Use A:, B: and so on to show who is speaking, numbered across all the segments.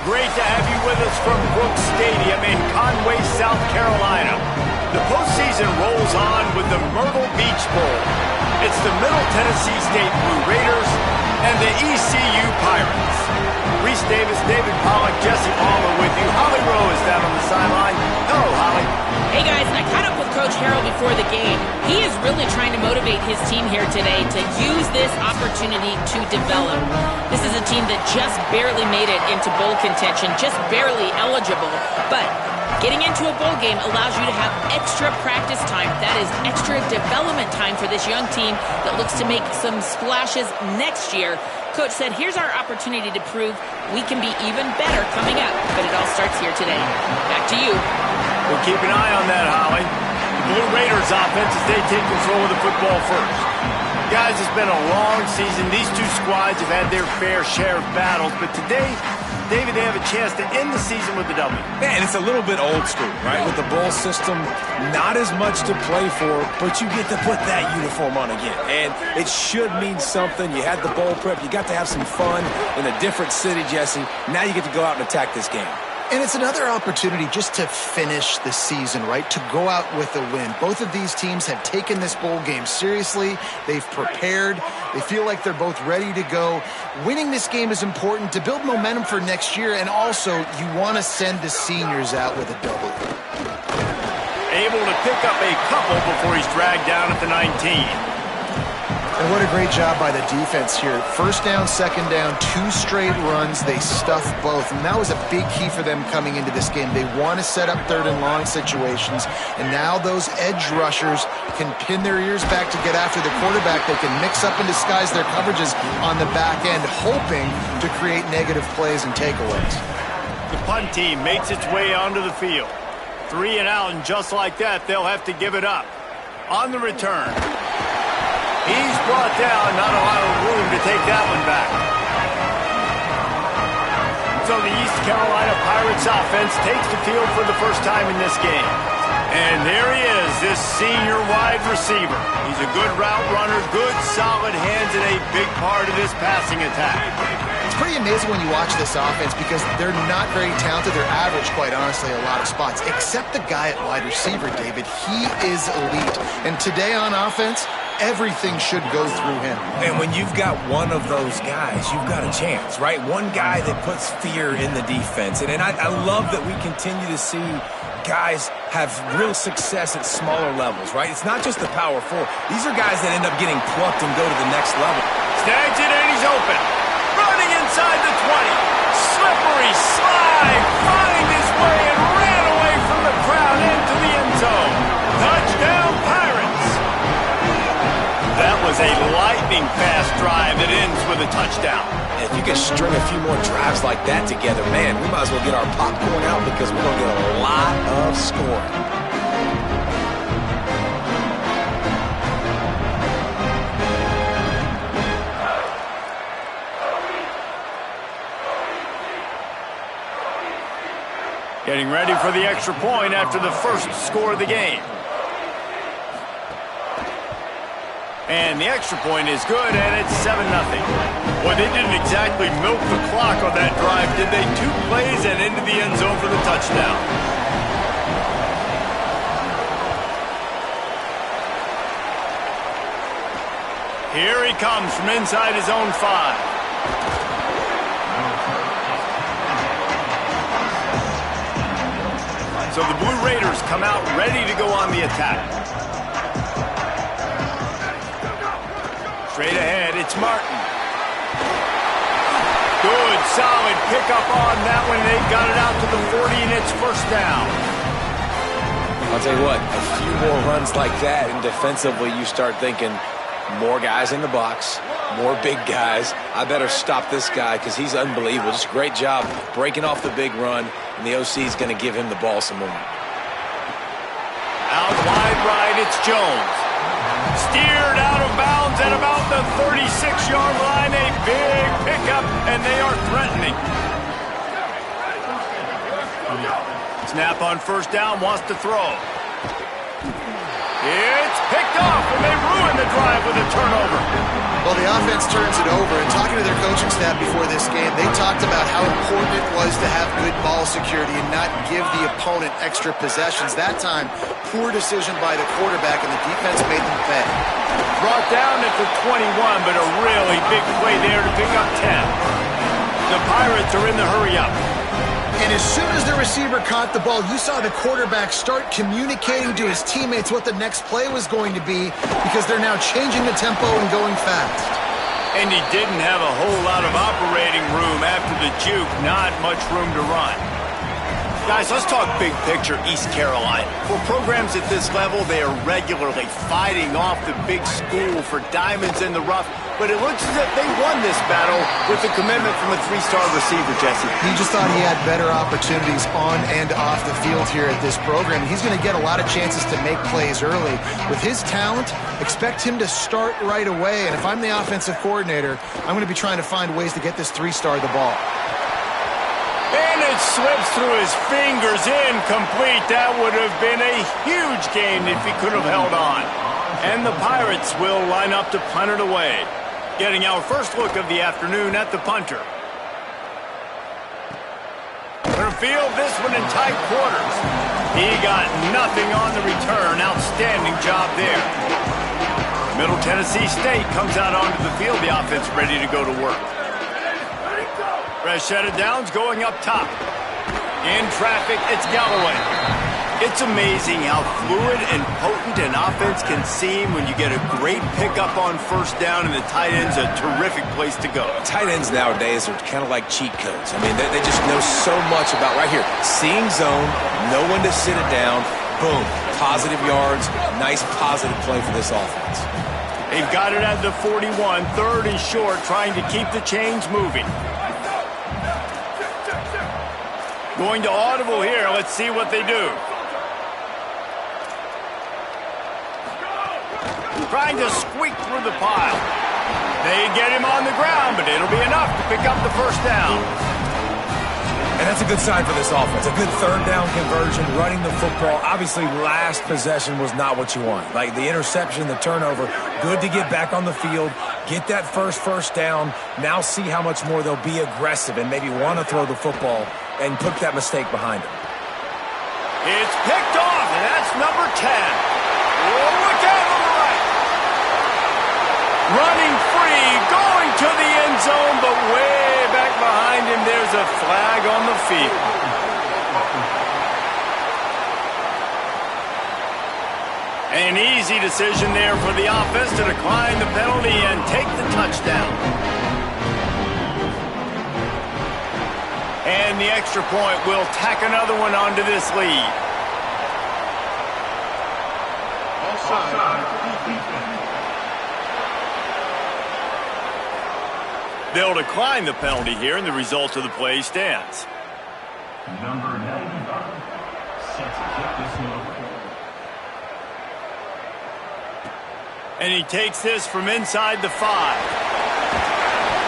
A: great to have you with us from Brooks Stadium in Conway, South Carolina. The postseason rolls on with the Myrtle Beach Bowl. It's the Middle Tennessee State Blue Raiders and the ECU Pirates. Reese Davis, David Pollack, Jesse Palmer with you. Holly Rowe is down on the sideline. Hello, Holly.
B: Hey, guys, I caught up with Coach Harrell before the game. He is really trying to motivate his team here today to use this opportunity to develop. This is a team that just barely made it into bowl contention, just barely eligible. But getting into a bowl game allows you to have extra practice time. That is extra development time for this young team that looks to make some splashes next year. Coach said, here's our opportunity to prove we can be even better coming up. But it all starts here today. Back to you.
A: We'll keep an eye on that, Holly. The Blue Raiders offense as they take control of the football first. Guys, it's been a long season. These two squads have had their fair share of battles, but today, David, they have a chance to end the season with a W.
C: Man, it's a little bit old school, right? With the bowl system, not as much to play for, but you get to put that uniform on again. And it should mean something. You had the bowl prep. You got to have some fun in a different city, Jesse. Now you get to go out and attack this game.
D: And it's another opportunity just to finish the season, right? To go out with a win. Both of these teams have taken this bowl game seriously. They've prepared. They feel like they're both ready to go. Winning this game is important to build momentum for next year, and also you want to send the seniors out with a W.
A: Able to pick up a couple before he's dragged down at the 19.
D: And what a great job by the defense here. First down, second down, 2 straight runs. They stuffed both. And that was a big key for them coming into this game. They want to set up third and long situations. And now those edge rushers can pin their ears back to get after the quarterback. They can mix up and disguise their coverages on the back end, hoping to create negative plays and takeaways.
A: The punt team makes its way onto the field. 3 and out, and just like that, they'll have to give it up. On the return. He's brought down, not a lot of room to take that one back. So the East Carolina Pirates offense takes the field for the first time in this game. And there he is, this senior wide receiver. He's a good route runner, good solid hands, and a big part of this passing attack.
D: It's pretty amazing when you watch this offense because they're not very talented. They're average, quite honestly, a lot of spots. Except the guy at wide receiver, David. He is elite. And today on offense, everything should go through him.
C: And when you've got one of those guys, you've got a chance, right? One guy that puts fear in the defense. And I love that we continue to see guys have real success at smaller levels, right? It's not just the power 4. These are guys that end up getting plucked and go to the next level.
A: Snags it and he's open. Running inside the 20. Slippery slide. Find his way and ran away from the crowd into the end zone. Touchdown, Pirates. That was a lightning-fast drive that ends with a touchdown.
C: If you can string a few more drives like that together, man, we might as well get our popcorn out because we're going to get a lot of scoring.
A: Getting ready for the extra point after the first score of the game. And the extra point is good, and it's 7-0. Boy, they didn't exactly milk the clock on that drive, did they? 2 plays and into the end zone for the touchdown. Here he comes from inside his own 5. So the Blue Raiders come out ready to go on the attack. Straight ahead, it's Martin. Good, solid pickup on that one. They got it out to the 40, and it's first down.
C: I'll tell you what, a few more runs like that, and defensively you start thinking more guys in the box, more big guys. I better stop this guy because he's unbelievable. Just a great job breaking off the big run, and the OC is going to give him the ball some more.
A: Out wide right, it's Jones. Steered out of bounds at about the 36-yard line. A big pickup, and they are threatening. Snap on first down, wants to throw. It's picked off, and they ruin the drive with a turnover.
D: Well, the offense turns it over, and talking to their coaching staff before this game, they talked about how important it was to have good ball security and not give the opponent extra possessions. That time, poor decision by the quarterback, and the defense made them pay.
A: Brought down at the 21, but a really big play there to pick up 10. The Pirates are in the hurry-up.
D: And as soon as the receiver caught the ball, you saw the quarterback start communicating to his teammates what the next play was going to be because they're now changing the tempo and going fast.
A: And he didn't have a whole lot of operating room after the juke. Not much room to run. Guys, let's talk big picture East Carolina. For programs at this level, they are regularly fighting off the big school for diamonds in the rough. But it looks as if they won this battle with the commitment from a three-star receiver, Jesse.
D: He just thought he had better opportunities on and off the field here at this program. He's going to get a lot of chances to make plays early. With his talent, expect him to start right away. And if I'm the offensive coordinator, I'm going to be trying to find ways to get this three-star the ball.
A: And it slips through his fingers, incomplete. That would have been a huge gain if he could have held on. And the Pirates will line up to punt it away. Getting our first look of the afternoon at the punter. Gonna field this one in tight quarters. He got nothing on the return. Outstanding job there. Middle Tennessee State comes out onto the field. The offense ready to go to work. Fresh set of downs going up top. In traffic, it's Galloway. It's amazing how fluid and potent an offense can seem when you get a great pickup on first down, and the tight end's a terrific place to go.
C: Tight ends nowadays are kind of like cheat codes. I mean, they just know so much about right here. Seeing zone, know when to sit it down, boom, positive yards, nice positive play for this offense.
A: They've got it at the 41, third and short, trying to keep the chains moving. Going to audible here. Let's see what they do. Trying to squeak through the pile. They get him on the ground, but it'll be enough to pick up the first down.
C: And that's a good sign for this offense. A good third down conversion, running the football. Obviously, last possession was not what you want. Like the interception, the turnover, good to get back on the field, get that first down. Now see how much more they'll be aggressive and maybe want to throw the football and put that mistake behind them.
A: It's picked off, and that's number 10. Oh, look out on the right. Running free, going to the end zone, but way back behind him, there's a flag on the field. An easy decision there for the offense to decline the penalty and take the touchdown. And the extra point will tack another one onto this lead. They'll decline the penalty here, and the result of the play stands.
E: Number 95 set to kick this one.
A: And he takes this from inside the 5.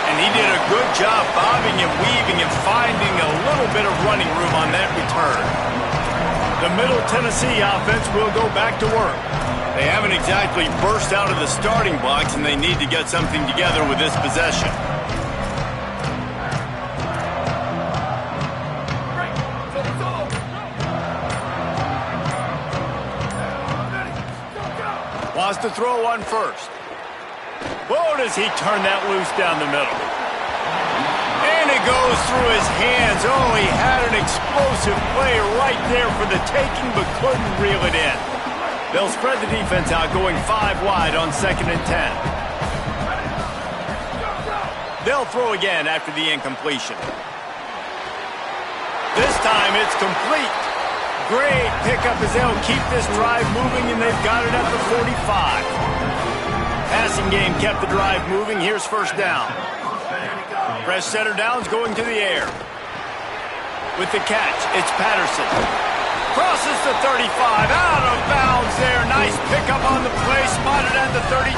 A: And he did a good job bobbing and weaving and finding a little bit of running room on that return. The Middle Tennessee offense will go back to work. They haven't exactly burst out of the starting blocks, and they need to get something together with this possession. Wants to throw one first. Whoa, does he turn that loose down the middle. And it goes through his hands. Oh, he had an explosive play right there for the taking, but couldn't reel it in. They'll spread the defense out, going 5 wide on 2nd and 10. They'll throw again after the incompletion. This time it's complete. Great pickup as they'll keep this drive moving, and they've got it at the 45. Passing game kept the drive moving. Here's first down. Fresh setter downs going to the air. With the catch, it's Patterson. Crosses the 35, out of bounds there. Nice pickup on the play, spotted at the 32.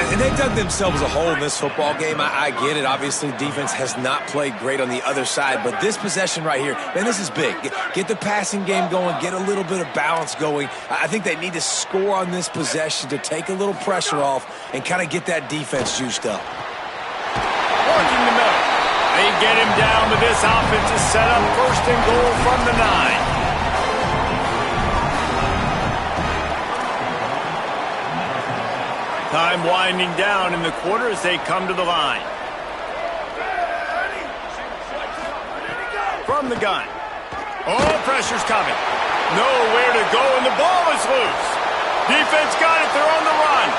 C: And they dug themselves a hole in this football game. I get it. Obviously, defense has not played great on the other side, but this possession right here, man, this is big. Get the passing game going, get a little bit of balance going. I think they need to score on this possession to take a little pressure off and kind of get that defense juiced up.
A: Working the middle. They get him down, but this offense is set up first and goal from the 9. Time winding down in the quarter as they come to the line. From the gun. Oh, pressure's coming. Nowhere to go, and the ball is loose. Defense got it. They're on the run.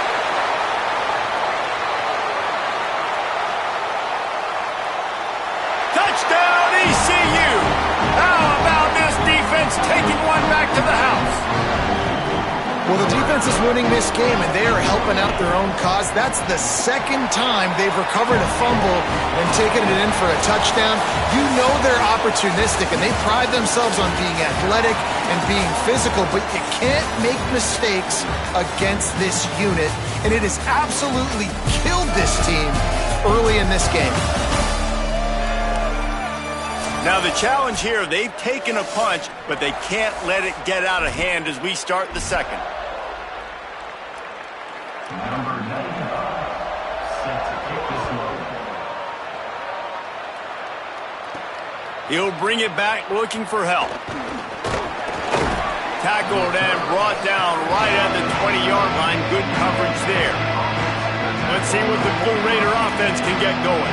A: Touchdown, ECU. How about this defense taking one back to the house?
D: Well, the defense is winning this game, and they are helping out their own cause. That's the second time they've recovered a fumble and taken it in for a touchdown. You know they're opportunistic, and they pride themselves on being athletic and being physical, but you can't make mistakes against this unit, and it has absolutely killed this team early in this game.
A: Now the challenge here, they've taken a punch, but they can't let it get out of hand as we start the second.
E: Number 95, set to kick this one.
A: He'll bring it back looking for help. Tackled and brought down right at the 20-yard line. Good coverage there. Let's see what the Blue Raider offense can get going.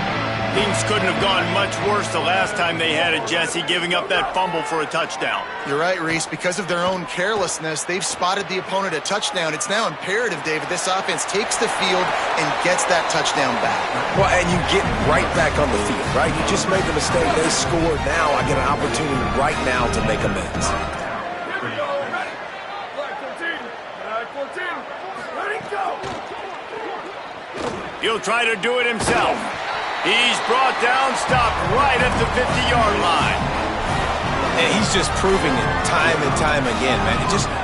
A: Things couldn't have gone much worse the last time they had it, Jesse, giving up that fumble for a touchdown.
D: You're right, Reese. Because of their own carelessness, they've spotted the opponent a touchdown. It's now imperative, David, this offense takes the field and gets that touchdown back.
C: Well, and you get right back on the field, right? You just made the mistake. They scored. Now I get an opportunity right now to make amends.
A: He'll try to do it himself. He's brought down, stopped right at the 50-yard line.
C: And he's just proving it time and time again, man.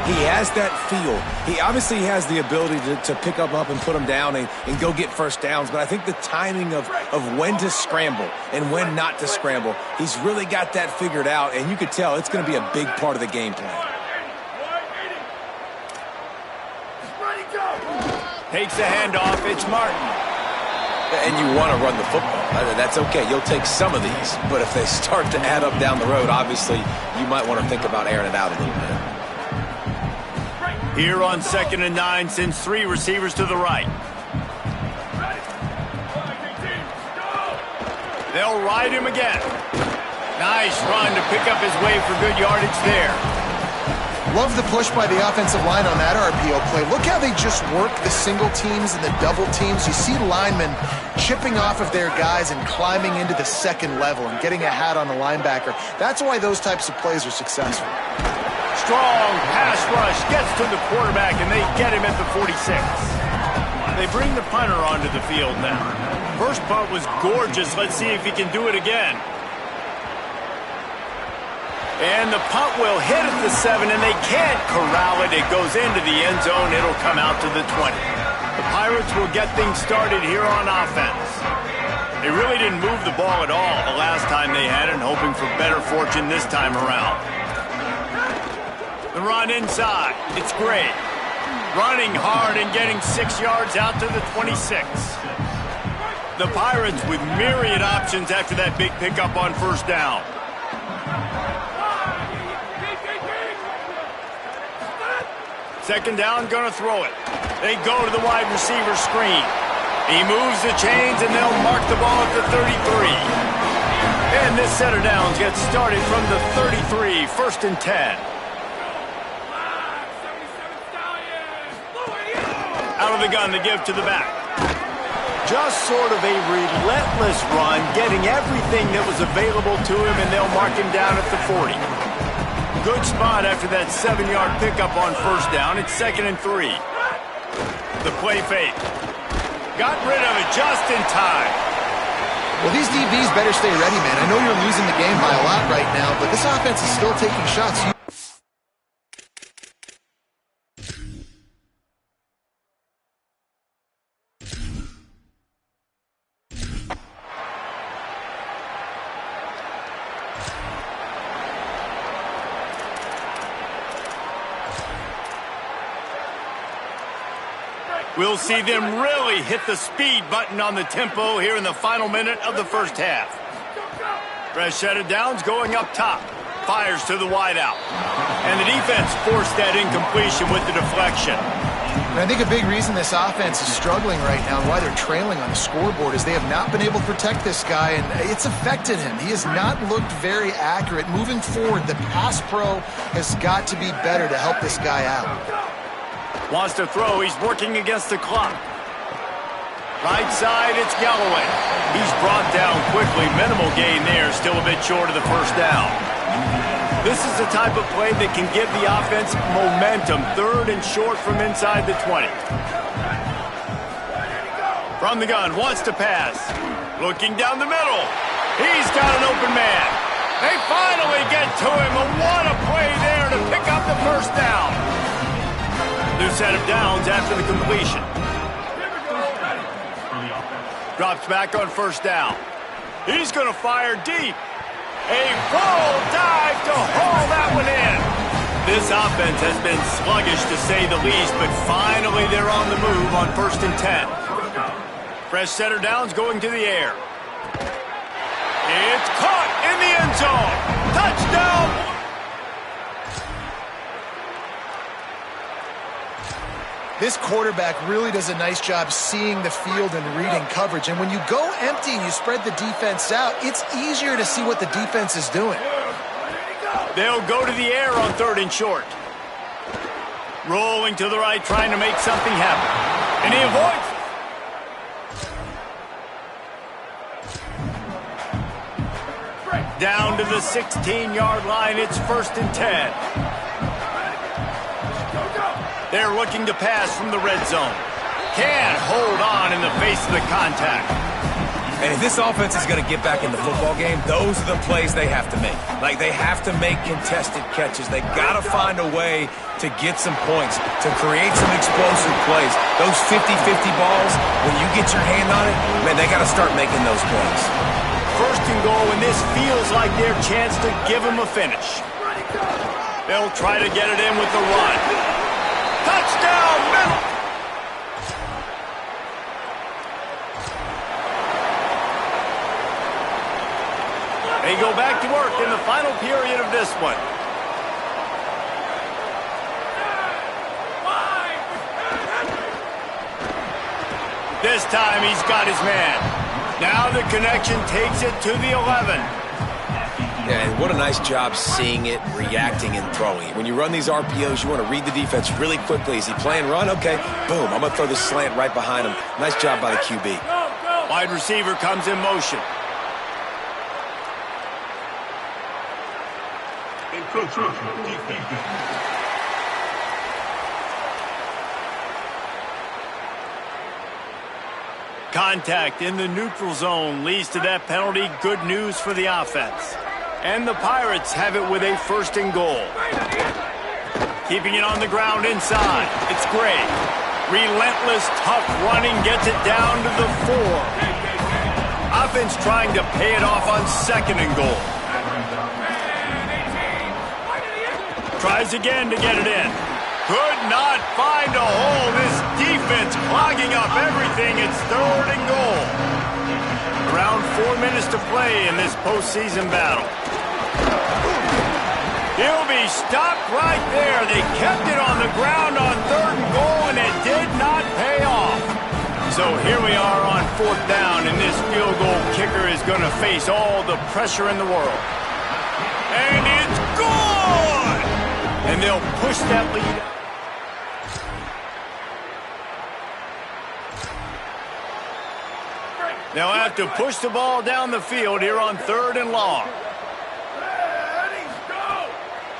C: He has that feel. He obviously has the ability to pick up and put them down and go get first downs, but I think the timing of when to scramble and when not to scramble, he's really got that figured out, and you could tell it's going to be a big part of the game plan.
A: Takes the handoff. It's Martin.
C: And you want to run the football. That's okay. You'll take some of these. But if they start to add up down the road, obviously, you might want to think about airing it out a little bit.
A: Here on 2nd and 9, sends 3 receivers to the right. They'll ride him again. Nice run to pick up his way for good yardage there.
D: Love the push by the offensive line on that RPO play. Look how they just work the single teams and the double teams. You see linemen chipping off of their guys and climbing into the second level and getting a hat on the linebacker. That's why those types of plays are successful.
A: Strong pass rush gets to the quarterback, and they get him at the 46. They bring the punter onto the field now. First punt was gorgeous. Let's see if he can do it again. And the punt will hit at the 7, and they can't corral it. It goes into the end zone. It'll come out to the 20. The Pirates will get things started here on offense. They really didn't move the ball at all the last time they had it, hoping for better fortune this time around. The run inside. It's great. Running hard and getting 6 yards out to the 26. The Pirates with myriad options after that big pickup on first down. Second down, gonna throw it. They go to the wide receiver screen. He moves the chains, and they'll mark the ball at the 33. And this set of downs gets started from the 33, 1st and 10. Out of the gun, the give to the back. Just sort of a relentless run, getting everything that was available to him, and they'll mark him down at the 40. Good spot after that 7-yard pickup on first down. It's 2nd and 3. The play fake. Got rid of it just in time.
D: Well, these DBs better stay ready, man. I know you're losing the game by a lot right now, but this offense is still taking shots.
A: We'll see them really hit the speed button on the tempo here in the final minute of the first half. Fresh set of downs going up top. Fires to the wideout. And the defense forced that incompletion with the deflection.
D: And I think a big reason this offense is struggling right now and why they're trailing on the scoreboard is they have not been able to protect this guy, and it's affected him. He has not looked very accurate. Moving forward, the pass pro has got to be better to help this guy out.
A: Wants to throw. He's working against the clock. Right side, it's Galloway. He's brought down quickly. Minimal gain there. Still a bit short of the first down. This is the type of play that can give the offense momentum. 3rd and short from inside the 20. From the gun, wants to pass. Looking down the middle. He's got an open man. They finally get to him. What a play there to pick up the first down. New set of downs after the completion. Drops back on first down. He's going to fire deep. A full dive to haul that one in. This offense has been sluggish to say the least, but finally they're on the move on 1st and 10. Fresh setter downs going to the air. It's caught in the end zone. Touchdown.
D: This quarterback really does a nice job seeing the field and reading coverage. And when you go empty and you spread the defense out, it's easier to see what the defense is doing.
A: They'll go to the air on 3rd and short. Rolling to the right, trying to make something happen. And he avoids. Down to the 16-yard line. It's 1st and 10. They're looking to pass from the red zone. Can't hold on in the face of the contact.
C: And if this offense is going to get back in the football game, those are the plays they have to make. Like, they have to make contested catches. They got to find a way to get some points, to create some explosive plays. Those 50-50 balls, when you get your hand on it, man, they got to start making those plays.
A: 1st and goal, and this feels like their chance to give them a finish. They'll try to get it in with the run. Touchdown, middle. They go back to work in the final period of this one. This time he's got his man. Now the connection takes it to the 11.
C: Yeah, and what a nice job seeing it, reacting, and throwing it. When you run these RPOs, you want to read the defense really quickly. Is he playing run? Okay, boom, I'm going to throw the slant right behind him. Nice job by the QB.
A: Wide receiver comes in motion. Contact in the neutral zone leads to that penalty. Good news for the offense. And the Pirates have it with a 1st and goal. Keeping it on the ground inside. It's Gray. Relentless, tough running gets it down to the 4. Offense trying to pay it off on 2nd and goal. Tries again to get it in. Could not find a hole. This defense clogging up everything. It's 3rd and goal. Around 4 minutes to play in this postseason battle. He'll be stopped right there. They kept it on the ground on 3rd and goal, and it did not pay off. So here we are on 4th down, and this field goal kicker is going to face all the pressure in the world. And it's good! And they'll push that lead. They'll have to push the ball down the field here on 3rd and long.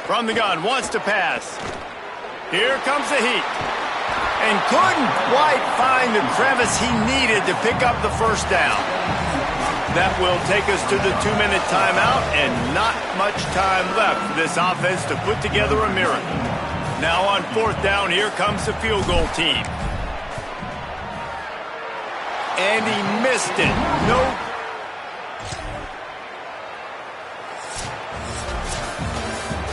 A: From the gun, wants to pass. Here comes the heat. And couldn't quite find the crevice he needed to pick up the first down. That will take us to the 2-minute timeout, and not much time left for this offense to put together a miracle. Now on 4th down, here comes the field goal team. And he missed it. No.